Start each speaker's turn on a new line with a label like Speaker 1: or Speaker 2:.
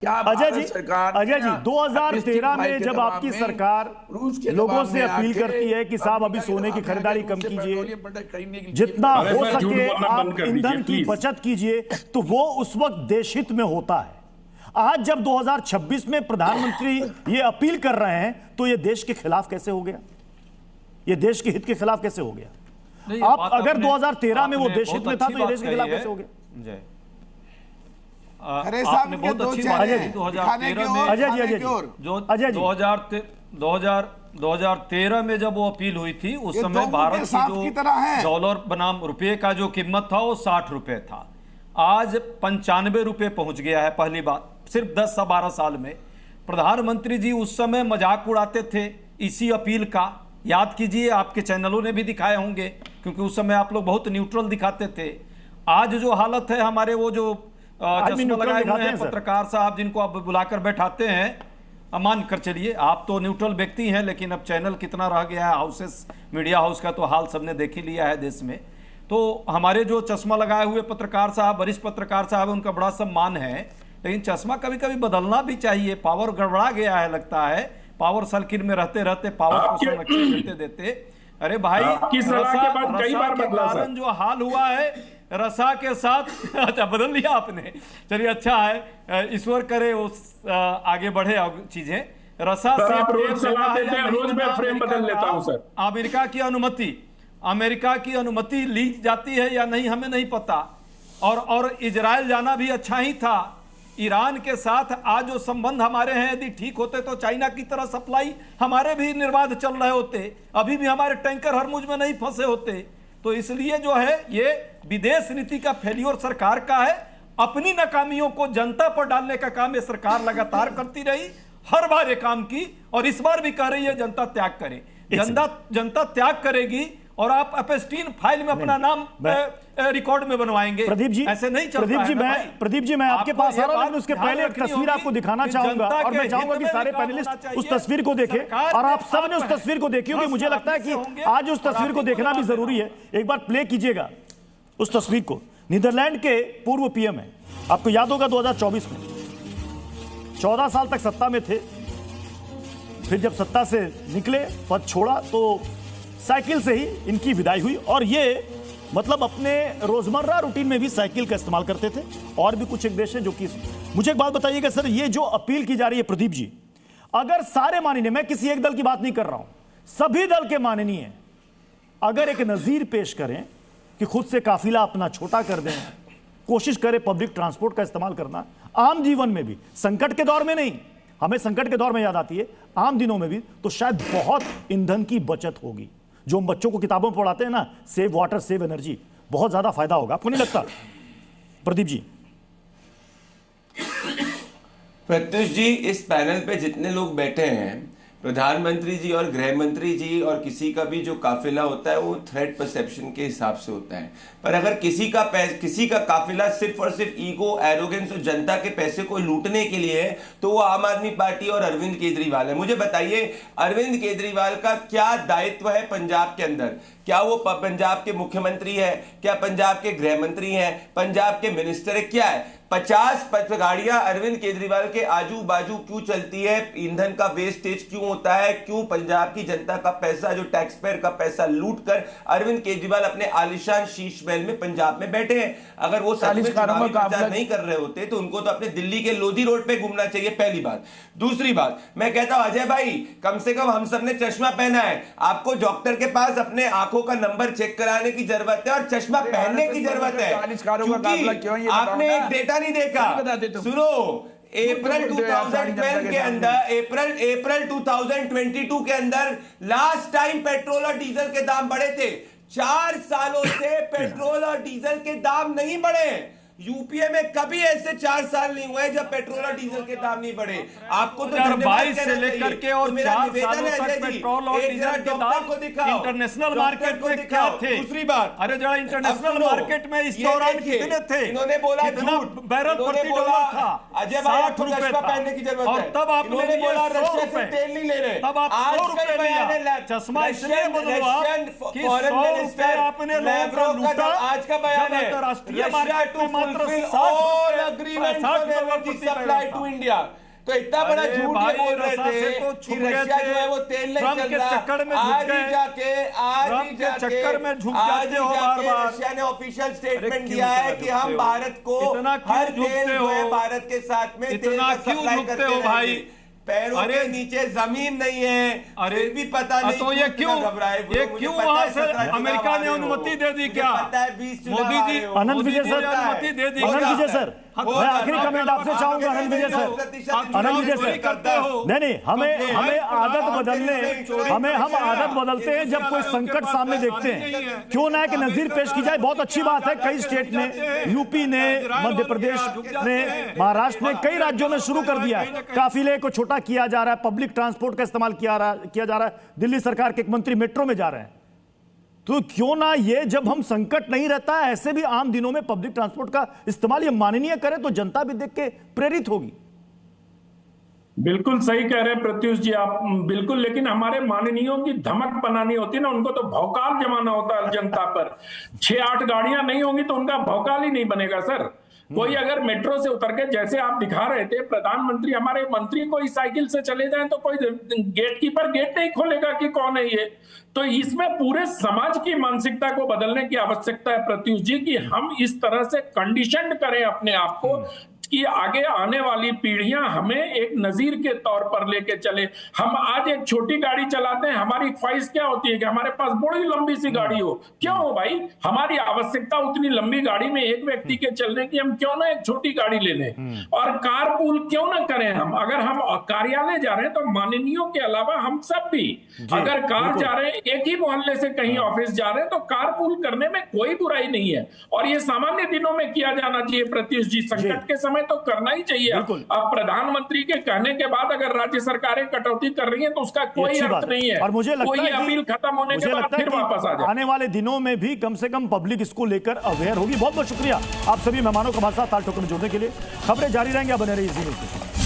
Speaker 1: क्या
Speaker 2: अजय
Speaker 1: भारत
Speaker 2: जी,
Speaker 1: सरकार
Speaker 2: अजय जी, 2013 में
Speaker 1: के
Speaker 2: जब
Speaker 1: दबाव
Speaker 2: आपकी
Speaker 1: में,
Speaker 2: सरकार
Speaker 1: रूस के
Speaker 2: लोगों
Speaker 1: दबाव
Speaker 2: से
Speaker 1: में
Speaker 2: अपील
Speaker 1: आके
Speaker 2: करती है कि साहब अभी
Speaker 1: अमेरिका के
Speaker 2: सोने की
Speaker 1: दबाव में
Speaker 2: खरीदारी
Speaker 1: आके
Speaker 2: कम
Speaker 1: रूस से
Speaker 2: कीजिए,
Speaker 1: पेट्रोलियम प्रोडक्ट खरीदने के लिए
Speaker 2: जितना
Speaker 3: अरे
Speaker 2: हो
Speaker 3: सर, झूठ
Speaker 2: सके
Speaker 3: बोलना बंद
Speaker 2: आप
Speaker 3: कर दीजिए,
Speaker 2: ईंधन की
Speaker 3: प्लीज।
Speaker 2: बचत कीजिए, तो वो उस वक्त देशहित में होता है। आज जब 2026 में प्रधानमंत्री ये अपील कर रहे हैं तो ये देश के खिलाफ कैसे हो गया? ये देश के हित के खिलाफ कैसे हो गया? आप अगर 2013 में वो देशहित में था तो ये देश के खिलाफ कैसे हो गया?
Speaker 4: खरे
Speaker 5: आपने
Speaker 4: साहब
Speaker 5: बहुत अच्छी बात की 2013 में।
Speaker 2: अजय जी,
Speaker 5: जो
Speaker 2: अजय जी,
Speaker 5: 2013 में जब वो अपील हुई थी उस
Speaker 4: ये
Speaker 5: समय
Speaker 4: दो
Speaker 5: भारत
Speaker 4: मुद्दे सांप
Speaker 5: की
Speaker 4: की तरह
Speaker 5: जो
Speaker 4: हैं।
Speaker 5: डॉलर बनाम रुपये का जो कीमत था वो 60 रुपए था। आज 95 रुपए पहुंच गया है। पहली बात, सिर्फ 10 से 12 साल में। प्रधानमंत्री जी उस समय मजाक उड़ाते थे इसी अपील का, याद कीजिए, आपके चैनलों ने भी दिखाए होंगे क्योंकि उस समय आप लोग बहुत न्यूट्रल दिखाते थे। आज जो हालत है, हमारे वो जो चश्मा लगाए हुए हैं पत्रकार साहब जिनको आप बुलाकर बैठाते हैं, मान कर चलिए आप तो न्यूट्रल व्यक्ति हैं, लेकिन अब चैनल कितना रह गया है, हाउसेस, मीडिया हाउस का तो हाल सबने देख ही लिया है देश में। तो हमारे जो चश्मा लगाए हुए पत्रकार साहब, वरिष्ठ पत्रकार साहब, उनका बड़ा सम्मान है, लेकिन चश्मा कभी कभी बदलना भी चाहिए। पावर गड़बड़ा गया है लगता है, पावर सर्किल में रहते रहते पावर को संरक्षण देते देते। अरे भाई,
Speaker 3: आपकी सलाह के बाद कई बार बदला सर।
Speaker 5: कारण जो हाल हुआ है रसा के साथ अच्छा बदल लिया आपने, चलिए अच्छा है, ईश्वर करे उस आगे बढ़े चीजें। रसा
Speaker 3: सर,
Speaker 5: से
Speaker 3: आप रोज
Speaker 5: प्रेम
Speaker 3: सलाह
Speaker 5: लेना है
Speaker 3: देते हैं,
Speaker 5: या
Speaker 3: रोज
Speaker 5: नहीं
Speaker 3: मैं
Speaker 5: लेना,
Speaker 3: फ्रेम बदल लेता हूं सर।
Speaker 5: अमेरिका की अनुमति ली जाती है या नहीं हमें नहीं पता। और इजराइल जाना भी अच्छा ही था। ईरान के साथ आज जो संबंध हमारे हैं, यदि ठीक होते तो चाइना की तरह सप्लाई हमारे भी निर्बाध चल रहे होते, अभी भी हमारे टैंकर हरमुज में नहीं फंसे होते। तो इसलिए जो है ये विदेश नीति का फेल्योर सरकार का है। अपनी नाकामियों को जनता पर डालने का काम ये सरकार लगातार करती रही, हर बार ये काम की, और इस बार भी कह रही है जनता त्याग करे। जनता त्याग करेगी और आप एपेस्टीन फाइल में अपना नाम रिकॉर्ड में बनवाएंगे।
Speaker 2: प्रदीप जी,
Speaker 5: ऐसे नहीं चलता
Speaker 2: प्रदीप जी, मैं आपके पास आ रहा हूं, लेकिन उसके पहले एक तस्वीर आपको दिखाना चाहूंगा और मैं चाहूंगा कि सारे पैनलिस्ट उस तस्वीर को देखें और आप सब ने उस तस्वीर को देखी होगी। मुझे लगता है कि आज उस तस्वीर को देखना भी जरूरी है। एक बार प्ले कीजिएगा उस तस्वीर को। नीदरलैंड के पूर्व पीएम है, आपको याद होगा 2024 में 14 साल तक सत्ता में थे, फिर जब सत्ता से निकले, पद छोड़ा, तो साइकिल से ही इनकी विदाई हुई। और ये मतलब अपने रोजमर्रा रूटीन में भी साइकिल का इस्तेमाल करते थे। और भी कुछ एक देश है जो कि, मुझे एक बात बताइएगा सर, ये जो अपील की जा रही है प्रदीप जी, अगर सारे माननीय, मैं किसी एक दल की बात नहीं कर रहा हूं, सभी दल के माननीय अगर एक नजीर पेश करें कि खुद से काफिला अपना छोटा कर दें, कोशिश करें पब्लिक ट्रांसपोर्ट का इस्तेमाल करना, आम जीवन में भी, संकट के दौर में नहीं, हमें संकट के दौर में याद आती है, आम दिनों में भी, तो शायद बहुत ईंधन की बचत होगी। जो हम बच्चों को किताबों में पढ़ाते हैं ना, सेव वाटर सेव एनर्जी, बहुत ज्यादा फायदा होगा। आपको नहीं लगता प्रदीप जी?
Speaker 6: प्रत्युष जी, इस पैनल पे जितने लोग बैठे हैं, प्रधानमंत्री जी और गृह मंत्री जी और किसी का भी जो काफिला होता है वो थ्रेट परसेप्शन के हिसाब से होता है। पर अगर किसी का काफिला सिर्फ और सिर्फ ईगो, एरोगेंस और जनता के पैसे को लूटने के लिए है, तो वो आम आदमी पार्टी और अरविंद केजरीवाल है। मुझे बताइए, अरविंद केजरीवाल का क्या दायित्व है पंजाब के अंदर? क्या वो पंजाब के मुख्यमंत्री है? क्या पंजाब के गृह मंत्री हैं? पंजाब के मिनिस्टर है? क्या है? 50 गाड़ियां अरविंद केजरीवाल के आजू बाजू क्यों चलती है? ईंधन का वेस्टेज क्यों होता है? क्यों पंजाब की जनता का पैसा, जो टैक्स पेयर का पैसा लूट कर अरविंद केजरीवाल अपने आलिशान शीश महल में पंजाब में बैठे हैं? अगर वो सच में चुनावी प्रचार नहीं कर रहे होते तो उनको तो अपने दिल्ली के लोधी रोड पे घूमना चाहिए, पहली बात। दूसरी बात, मैं कहता हूं अजय भाई, कम से कम हम सब ने चश्मा पहना है, आपको डॉक्टर के पास अपने आंखों का नंबर चेक कराने की जरूरत है और चश्मा पहनने की जरूरत है, क्योंकि आपने एक डेटा नहीं देखा। सुनो, अप्रैल 2012 के अंदर, अप्रैल 2022 के अंदर लास्ट टाइम पेट्रोल और डीजल के दाम बढ़े थे। 4 सालों से पेट्रोल और डीजल के दाम नहीं बढ़े। यूपीए में कभी ऐसे 4 साल नहीं हुए जब पेट्रोल और डीजल के दाम नहीं बढ़े। आपको तो
Speaker 5: 2022 से लेकर के और 4 सालों तक पेट्रोल और डीजल के दाम इंटरनेशनल मार्केट में क्या थे?
Speaker 6: दूसरी बात,
Speaker 5: अरे जरा इंटरनेशनल मार्केट में इस दौरान कितने थे?
Speaker 6: इन्होंने बोला झूठ,
Speaker 5: बैरल प्रति डॉलर था,
Speaker 6: अजय भाई आपको चश्मा पहनने की जरूरत है।
Speaker 5: और तब आपने
Speaker 6: बोला रशिया से तेल नहीं ले रहे,
Speaker 5: तब आप 100 रुपए लिया। चश्मा इसलिए बदलवा कि 100 रुपए आपने लोगों को लूटा।
Speaker 6: आज का बयान है,
Speaker 5: अंतरराष्ट्रीय मार्केट में
Speaker 6: fulfill all agreements on energy supply to India. तो इतना बड़ा झूठ ये बोल रहे थे कि रशिया जो है वो तेल नहीं चल रहा। आज ही जाके रशिया ने ऑफिशियल स्टेटमेंट दिया है कि हम भारत को हर तेल जो है भारत के साथ में तेल का सप्लाई करते हैं भाई। पैरों के नीचे जमीन नहीं है, अरे भी पता नहीं
Speaker 5: तो ये क्यों वहां से अमेरिका ने अनुमति दे दी क्या? मोदी जी
Speaker 2: आनंद विजय सर,
Speaker 5: अनुमति दे दी।
Speaker 2: आनंद विजय सर, मैं आखिरी कमेंट आपसे चाहूंगा। आनंद विजय सर, आनंद विजय सर, नहीं हमें हम आदत बदलते हैं जब कोई संकट सामने देखते हैं। क्यों ना कि नजीर पेश की जाए, बहुत अच्छी बात है। कई स्टेट ने, यूपी ने, मध्य प्रदेश ने, महाराष्ट्र ने, कई राज्यों में शुरू कर दिया है। काफिले को छोटा किया जा रहा है, पब्लिक ट्रांसपोर्ट का इस्तेमाल किया जा रहा है। दिल्ली सरकार के एक मंत्री मेट्रो में जा रहे हैं। तो क्यों ना ये जब हम संकट नहीं रहता है, ऐसे भी आम दिनों में पब्लिक ट्रांसपोर्ट का इस्तेमाल ये माननीय करें तो जनता भी देख के प्रेरित होगी।
Speaker 3: बिल्कुल सही कह रहे हैं प्रत्युष जी आप, बिल्कुल। लेकिन हमारे माननीयों की धमक बनानी होती है ना, उनको तो भौकाल जमाना होता है जनता पर। 6-8 गाड़ियां नहीं होंगी तो उनका भौकाल ही नहीं बनेगा सर। कोई अगर मेट्रो से उतर के, जैसे आप दिखा रहे थे, प्रधानमंत्री हमारे मंत्री कोई साइकिल से चले जाएं तो कोई गेटकीपर गेट नहीं खोलेगा कि कौन है ये। तो इसमें पूरे समाज की मानसिकता को बदलने की आवश्यकता है प्रत्युष जी, कि हम इस तरह से कंडीशनड करें अपने आप को कि आगे आने वाली पीढ़ियां हमें एक नजीर के तौर पर लेके चले। हम आज एक छोटी गाड़ी चलाते हैं, हमारी ख्वाहिश क्या होती है कि हमारे पास बड़ी लंबी सी गाड़ी हो। क्यों हो भाई? हमारी आवश्यकता उतनी लंबी गाड़ी में एक व्यक्ति के चलने की, हम क्यों ना एक छोटी गाड़ी ले लें? और कारपूल क्यों ना करें हम? अगर हम कार्यालय जा रहे हैं तो माननीयों के अलावा हम सब भी अगर कार जा रहे हैं, एक ही मोहल्ले से कहीं ऑफिस जा रहे हैं, तो कारपूल करने में कोई बुराई नहीं है। और ये सामान्य दिनों में किया जाना चाहिए प्रत्युष जी, संकट के समय तो करना ही चाहिए। अब प्रधानमंत्री के कहने के बाद अगर राज्य सरकारें कटौती कर रही हैं तो उसका कोई अर्थ नहीं है।
Speaker 2: और मुझे लगता है
Speaker 3: अपील खत्म होने के बाद फिर वापस आ जाए।
Speaker 2: आने वाले दिनों में भी कम से कम पब्लिक इसको लेकर अवेयर होगी। बहुत बहुत शुक्रिया आप सभी मेहमानों का हमारे साथ ताल ठोकर में जुड़ने के लिए। खबरें जारी रहेंगी, बने रहिए इसी न्यूज़ के साथ।